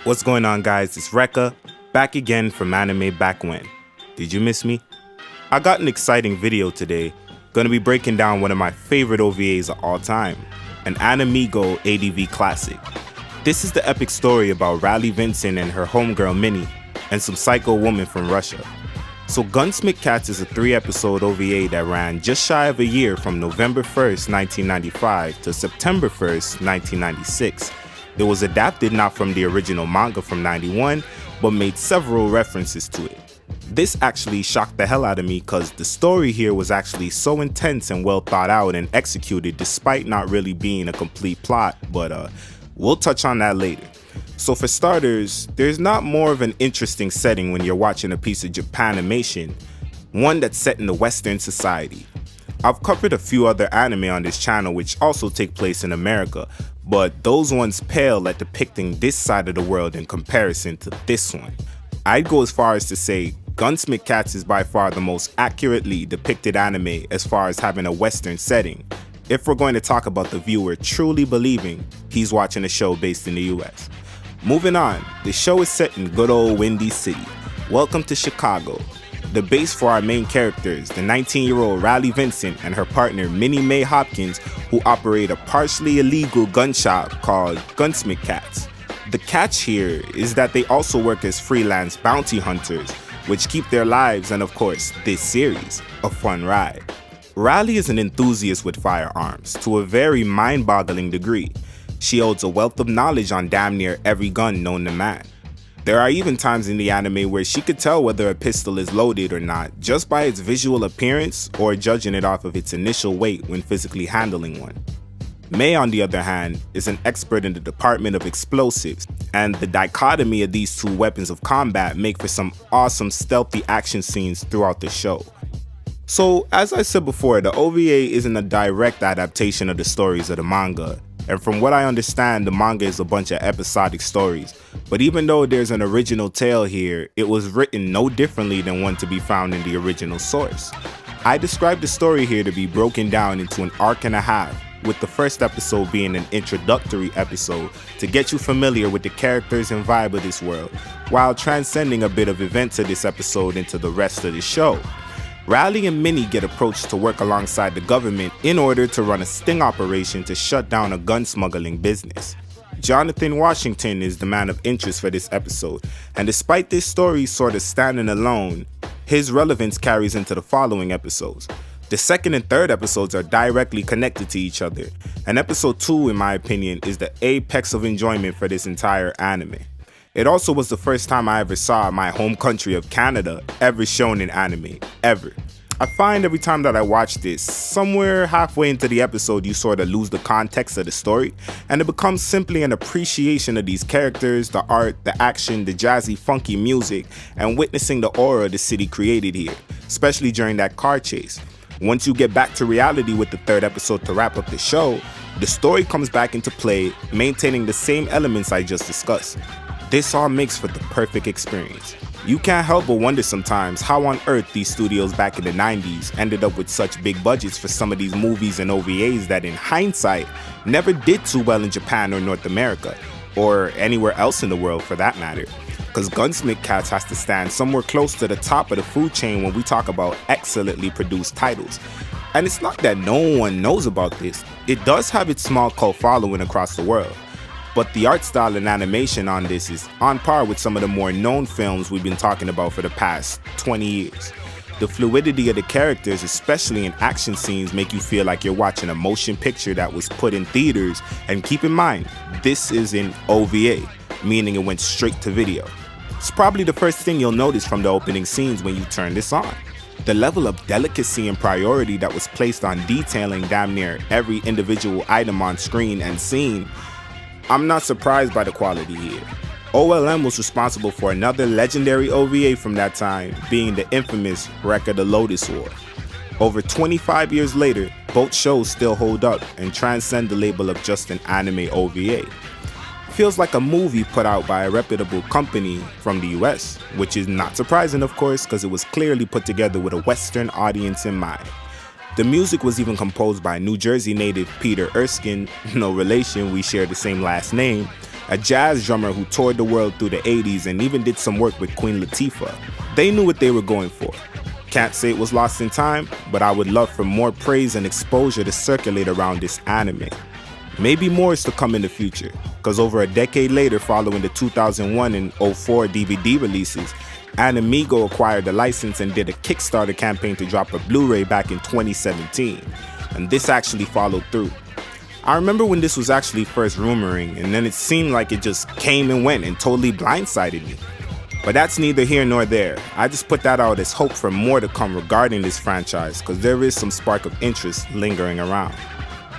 What's going on, guys? It's Rekka, back again from Animebackwhen. Did you miss me? I got an exciting video today. Gonna be breaking down one of my favorite OVAs of all time, an Animigo ADV classic. This is the epic story about Riley Vincent and her homegirl Minnie, and some psycho woman from Russia. So Gunsmith Cats is a 3-episode OVA that ran just shy of a year from November 1st, 1995 to September 1st, 1996. It was adapted not from the original manga from 91, but made several references to it. This actually shocked the hell out of me because the story here was actually so intense and well thought out and executed despite not really being a complete plot, but we'll touch on that later. So for starters, there's not more of an interesting setting when you're watching a piece of Japanimation, one that's set in the Western society. I've covered a few other anime on this channel which also take place in America, but those ones pale at depicting this side of the world in comparison to this one. I'd go as far as to say Gunsmith Cats is by far the most accurately depicted anime as far as having a Western setting, if we're going to talk about the viewer truly believing he's watching a show based in the US. Moving on, the show is set in good old Windy City. Welcome to Chicago. The base for our main characters, the 19-year-old Riley Vincent and her partner Minnie Mae Hopkins, who operate a partially illegal gun shop called Gunsmith Cats. The catch here is that they also work as freelance bounty hunters, which keep their lives and, of course, this series a fun ride. Riley is an enthusiast with firearms to a very mind-boggling degree. She holds a wealth of knowledge on damn near every gun known to man. There are even times in the anime where she could tell whether a pistol is loaded or not just by its visual appearance or judging it off of its initial weight when physically handling one. May, on the other hand, is an expert in the department of explosives, and the dichotomy of these two weapons of combat make for some awesome stealthy action scenes throughout the show. So, as I said before, the OVA isn't a direct adaptation of the stories of the manga, and from what I understand, the manga is a bunch of episodic stories. But even though there's an original tale here, it was written no differently than one to be found in the original source. I describe the story here to be broken down into an arc and a half, with the first episode being an introductory episode to get you familiar with the characters and vibe of this world, while transcending a bit of events of this episode into the rest of the show. Riley and Minnie get approached to work alongside the government in order to run a sting operation to shut down a gun smuggling business. Jonathan Washington is the man of interest for this episode, and despite this story sort of standing alone, his relevance carries into the following episodes. The second and third episodes are directly connected to each other, and episode 2, in my opinion, is the apex of enjoyment for this entire anime. It also was the first time I ever saw my home country of Canada ever shown in anime, ever. I find every time that I watch this, somewhere halfway into the episode you sort of lose the context of the story, and it becomes simply an appreciation of these characters, the art, the action, the jazzy funky music, and witnessing the aura the city created here, especially during that car chase. Once you get back to reality with the third episode to wrap up the show, the story comes back into play, maintaining the same elements I just discussed. This all makes for the perfect experience. You can't help but wonder sometimes how on earth these studios back in the 90s ended up with such big budgets for some of these movies and OVAs that in hindsight never did too well in Japan or North America, or anywhere else in the world for that matter. Because Gunsmith Cats has to stand somewhere close to the top of the food chain when we talk about excellently produced titles. And it's not that no one knows about this, it does have its small cult following across the world. But the art style and animation on this is on par with some of the more known films we've been talking about for the past 20 years. The fluidity of the characters, especially in action scenes, make you feel like you're watching a motion picture that was put in theaters, and keep in mind, this is an OVA, meaning it went straight to video. It's probably the first thing you'll notice from the opening scenes when you turn this on. The level of delicacy and priority that was placed on detailing damn near every individual item on screen and scene. I'm not surprised by the quality here. OLM was responsible for another legendary OVA from that time, being the infamous Wreck of the Lotus War. Over 25 years later, both shows still hold up and transcend the label of just an anime OVA. Feels like a movie put out by a reputable company from the US, which is not surprising of course, because it was clearly put together with a Western audience in mind. The music was even composed by New Jersey native Peter Erskine, no relation, we share the same last name, a jazz drummer who toured the world through the 80s and even did some work with Queen Latifah. They knew what they were going for. Can't say it was lost in time, but I would love for more praise and exposure to circulate around this anime. Maybe more is to come in the future, because over a decade later, following the 2001 and 04 DVD releases, Animigo acquired the license and did a Kickstarter campaign to drop a Blu-ray back in 2017, and this actually followed through. I remember when this was actually first rumoring, and then it seemed like it just came and went and totally blindsided me. But that's neither here nor there. I just put that out as hope for more to come regarding this franchise, because there is some spark of interest lingering around.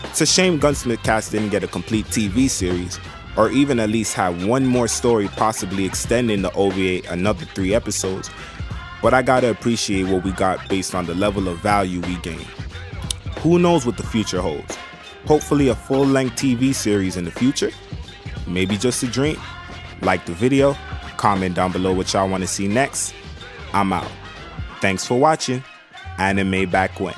It's a shame Gunsmith Cats didn't get a complete TV series, or even at least have one more story possibly extending the OVA another 3 episodes, but I gotta appreciate what we got based on the level of value we gained. Who knows what the future holds? Hopefully a full-length TV series in the future? Maybe just a dream? Like the video, comment down below what y'all want to see next. I'm out. Thanks for watching. Anime Back When.